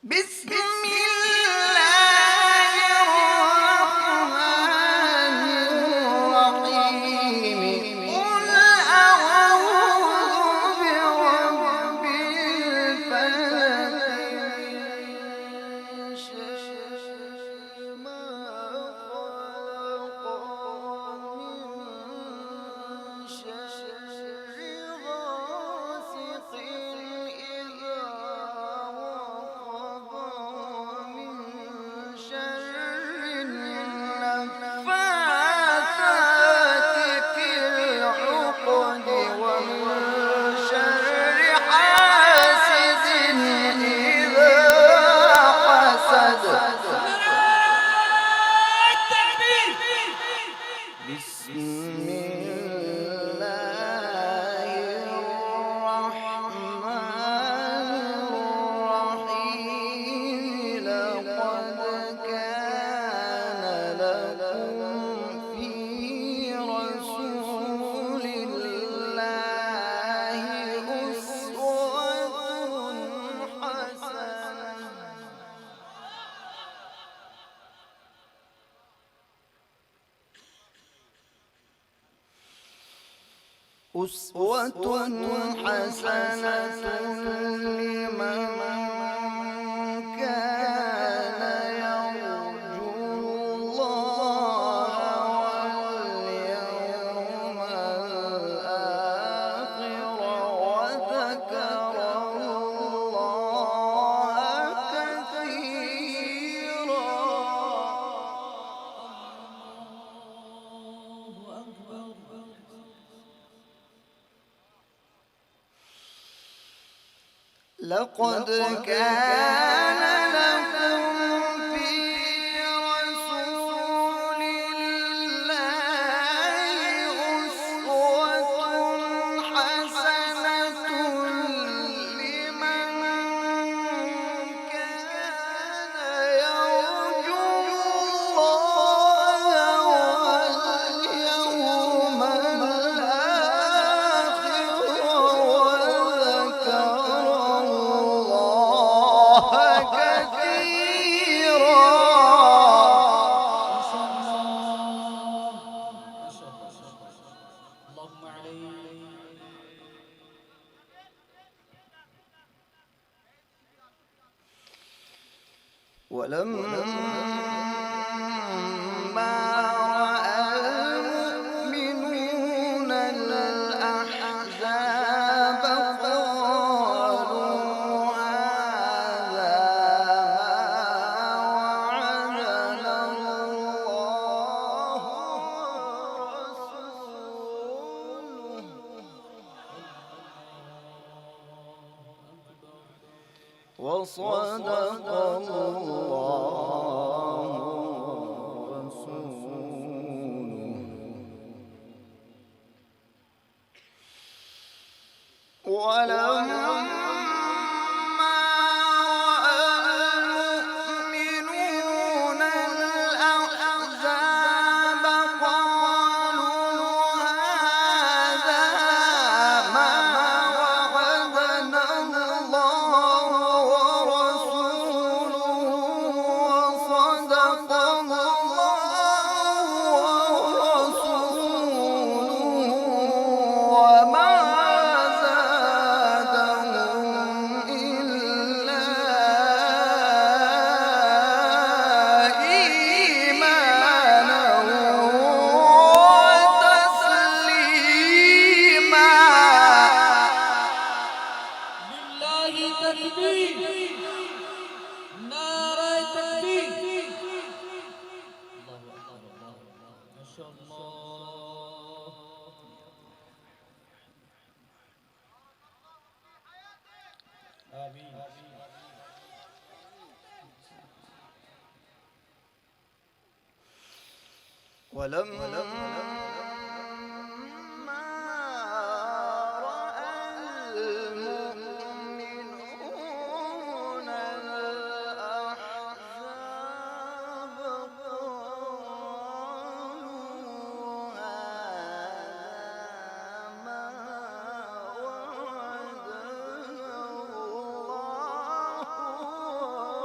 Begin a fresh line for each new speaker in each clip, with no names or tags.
بسم الله الرحمن الرحيم قل أعوذ برب الفلق من شر ما خلق ومن شر غاسق إذا وقب ومن شر النفاثات في العقد ومن شر حاسد إذا حسد بسم الله الرحمن الرحيم لقد كان لكم في رسول الله أسوة حسنة لمن كان يرجو الله واليوم الآخر وذكر الله كثيرا. لقد كان لكم في رسول الله أسوة حسنة لمن كان يرجو الله واليوم الآخر وذكر كثيرا.
اللهم عليك
ولما رأى المؤمنون الأحزاب قالوا هذا ما وعدنا الله ورسوله وصدق الله ورسوله. ولما رأى المؤمنون الأحزاب قالوا هذا ما وعدنا الله ورسوله وصدق الله ورسوله وما زادهم إلا إيمانا وتسليما.
لله تكبير نعرة تكبير الله أكبر الله ما شاء الله. آمين
ولما رأى المؤمنون الأحزاب قالوا هذا ما وعدنا الله ورسوله وصدق الله ورسوله وما زادهم إلا إيمانا وتسليما. لله تكبير نعرة تكبير الله أكبر الله ما شاء الله. آمين. ولما رأى المؤمنون الأحزاب قالوا هذا ما وعدنا الله ورسوله وصدق الله ورسوله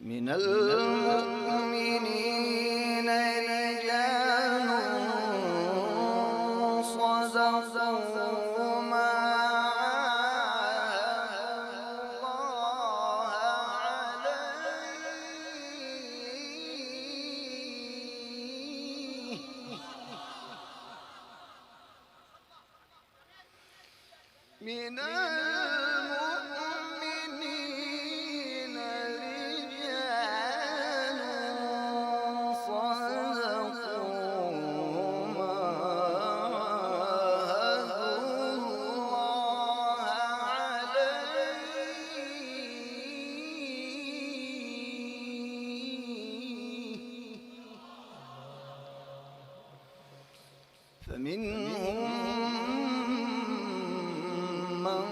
من المؤمنين رجال صدقوا ما عاهدوا الله عليه من المؤمنين رجال صدقوا ما عاهدوا الله عليه فمنهم من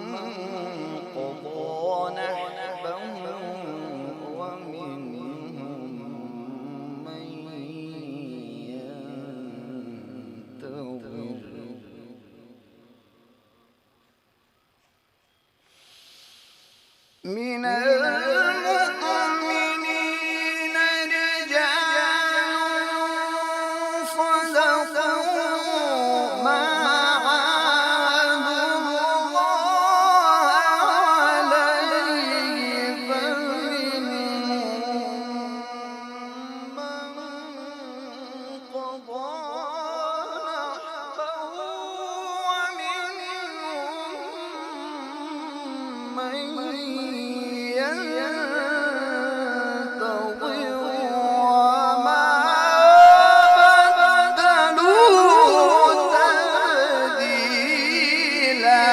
قضى نحبه ومنهم من ينتظر من المؤمنين رجال صدقوا ما عاهدوا الله عليه فمنهم من قضى نحبه ومنهم من ينتظر وما بدلوا تبديلا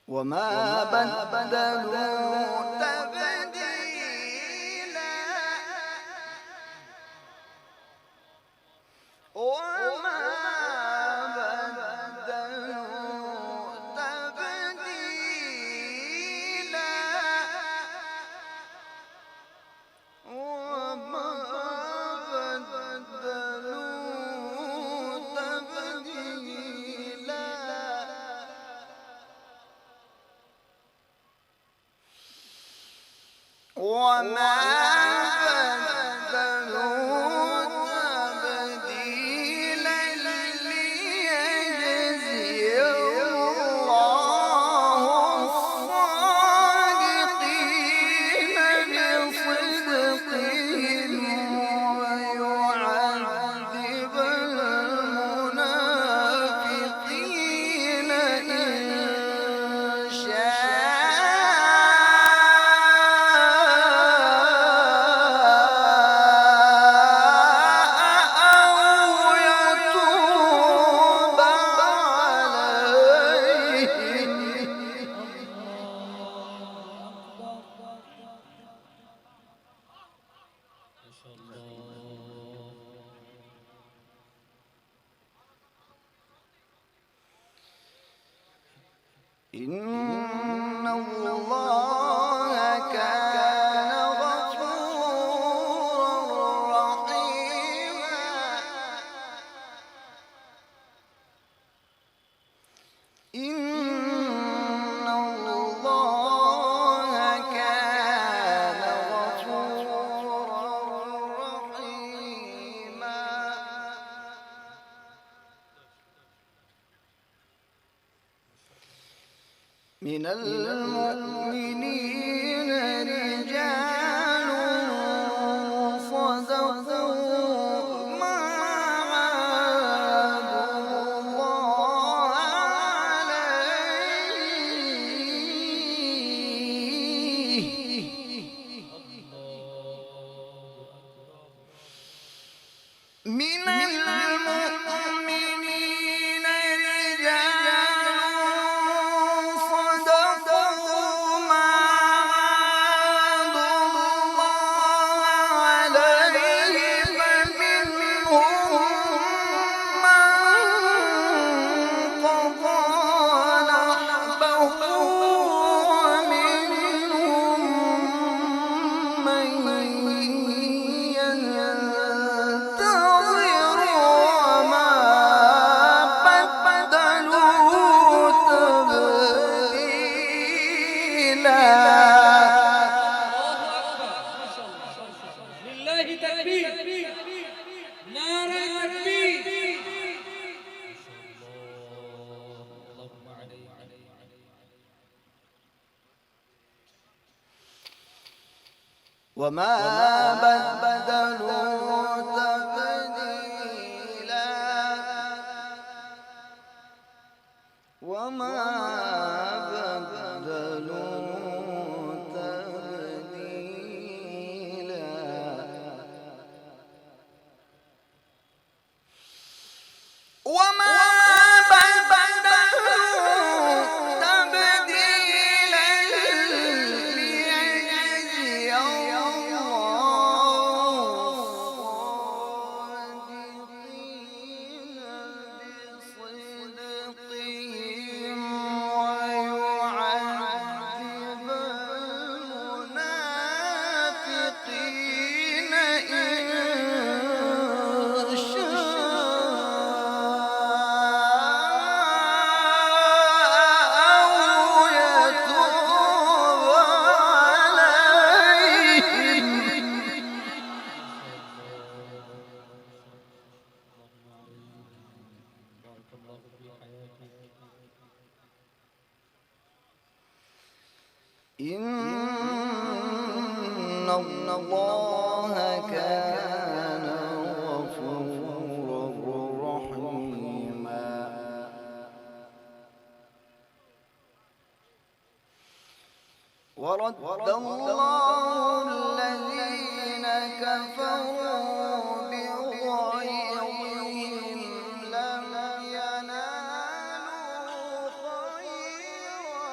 وما بدلوا تبديلا وما بدلوا تبديلا وما بدلوا تبديلا وما بدلوا تبديلا ليجزي الله الصادقين بصدقهم ويعذب المنافقين إن إن الله كان غفورا رحيما إن الله كان غفورا رحيما من المؤمنين رجال صدقوا ما عاهدوا الله عليه من المؤمنين رجال صدقوا ما من وما بدلوا تبديلا وما بدلوا تبديلا وما إن الله كان غفورا رحيما ورد الله الذين كفروا بغيظهم لم ينالوا خيرا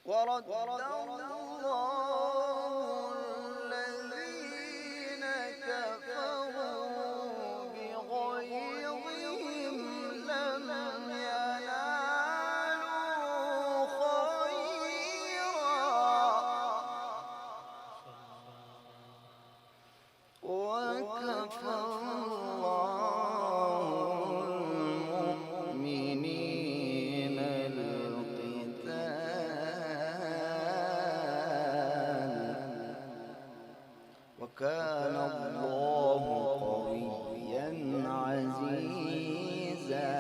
ورد الله الذين كفروا بغيظهم لم ينالوا خيرا وكفى الله المؤمنين وكان الله قويا عزيزا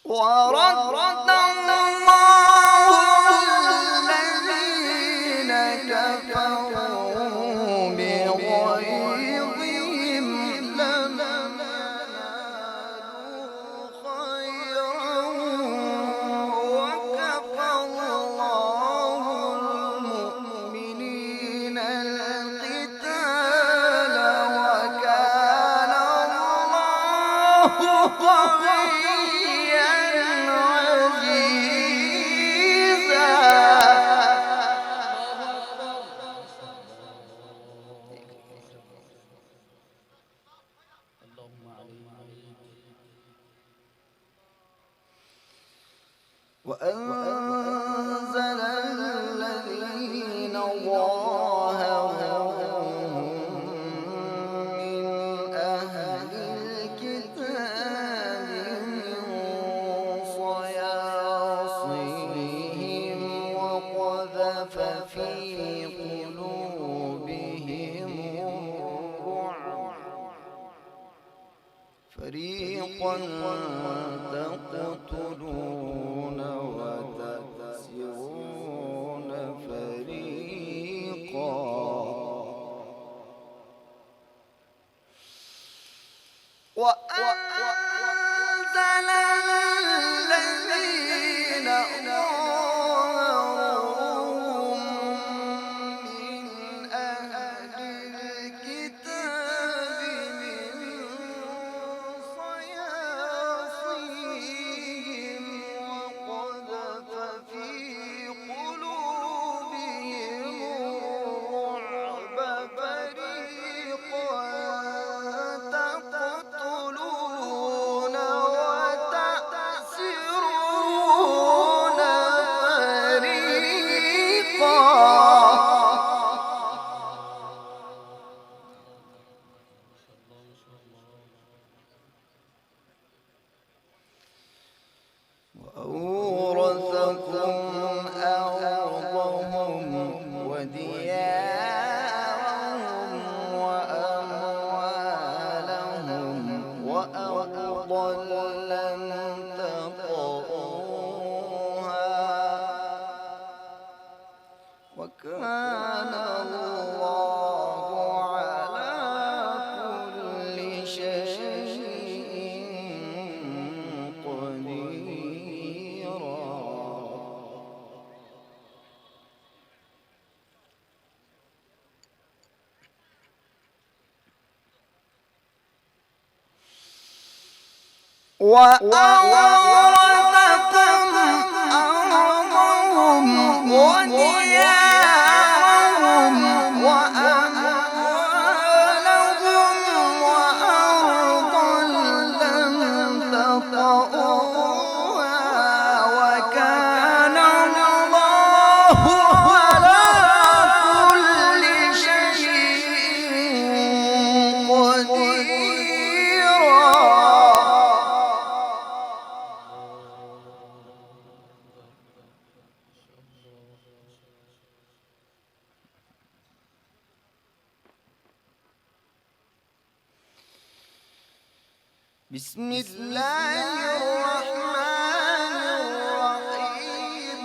ورد الله الذين كفروا بغيظهم لم ينالوا خيرا وكفى الله المؤمنين القتال وكان الله قويا عزيزا وأنزل الذين ظاهرهم من أهل الكتاب من صياصيهم وقذف في قلوبهم الرعب فريقا تقتلون وتأسرون فريقا وأنزل الذين ظاهرهم من أهل الكتاب من صياصيهم وقذف في قلوبهم الرعب فريقا تقتلون وتأسرون وأورثكم أرضهم وديارهم وأموالهم وأرضا وأورثكم أرضهم وديارهم وأموالهم وأرضا لم تطئوها وكان الله على كل شيء قديرا. بسم الله الرحمن الرحيم.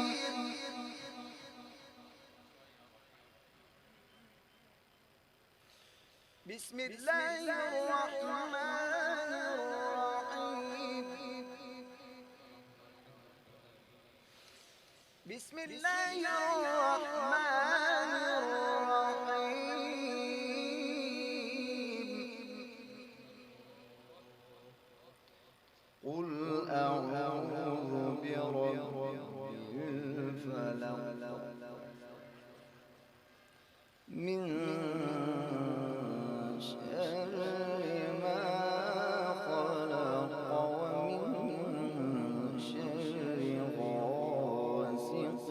بسم الله الرحمن الرحيم. بسم الله الرحمن الرحيم. قل أعوذ برب الفلق من شر ما خلق ومن شر غاسق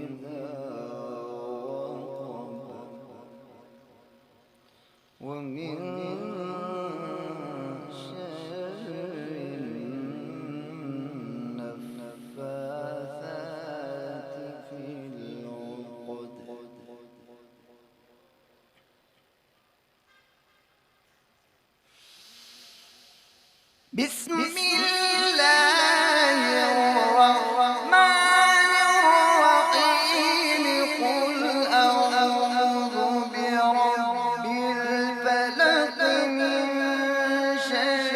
إذا وقب ومن شر النفاثات في العقد. بسم الله الرحمن الرحيم. قل أعوذ برب الفلق من شر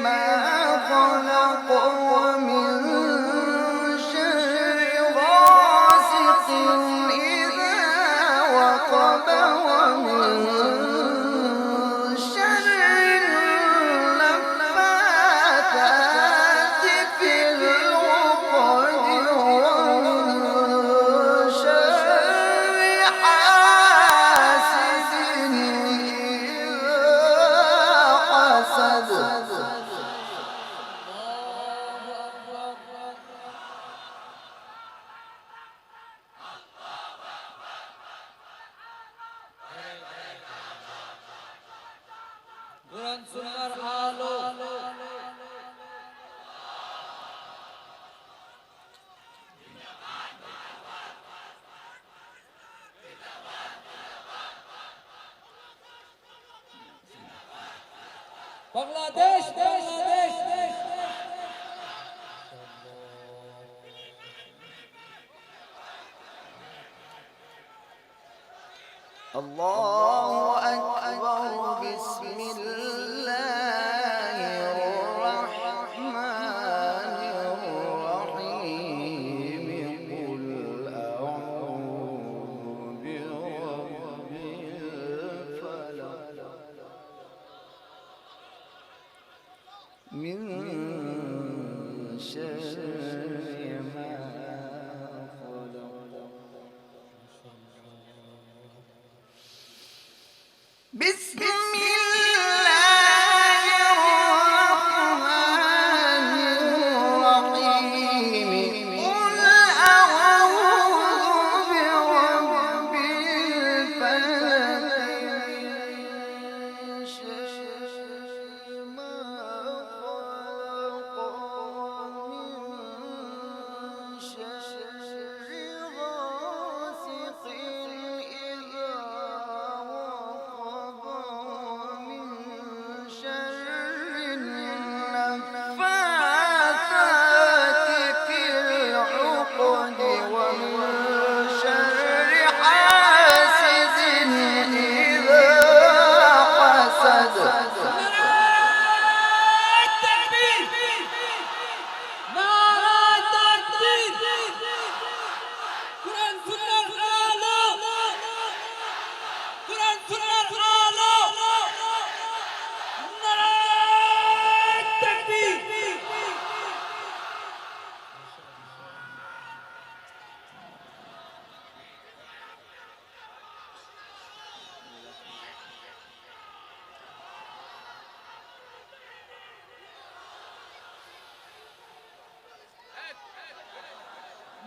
ما خلق ومن شر غاسق إذا وقب ومن شر النفاثات في العقد ومن شر حاسد إذا حسد.
Quran Sunnah Halo. Bangladesh, Bangladesh.
الله أكبر. بسم الله الرحمن الرحيم. قل أعوذ برب الفلق من شر ما خلق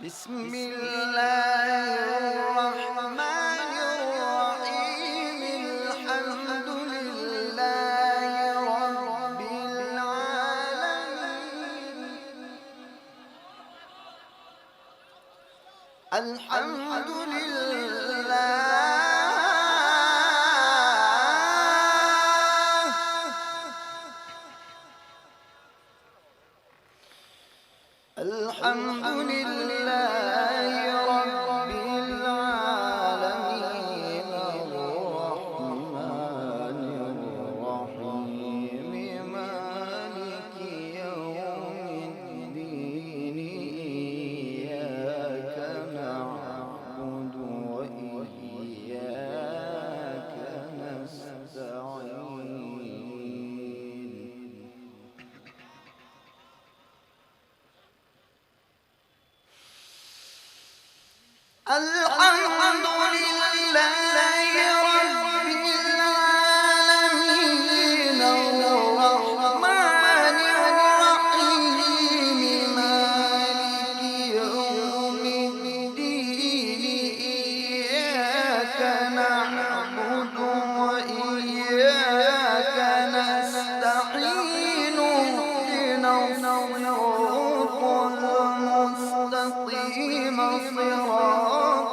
بسم الله الرحمن الرحيم الحمد لله رب العالمين الحمد الحمد لله رب العالمين الرحمن الرحيم مالك يوم الدين إياك نعبد وإياك نستعين الحمد لله رب العالمين الرحمن الرحيم مالك يوم الدين إياك نعبد وإياك نستعين اهدنا الصراط المستقيم صراط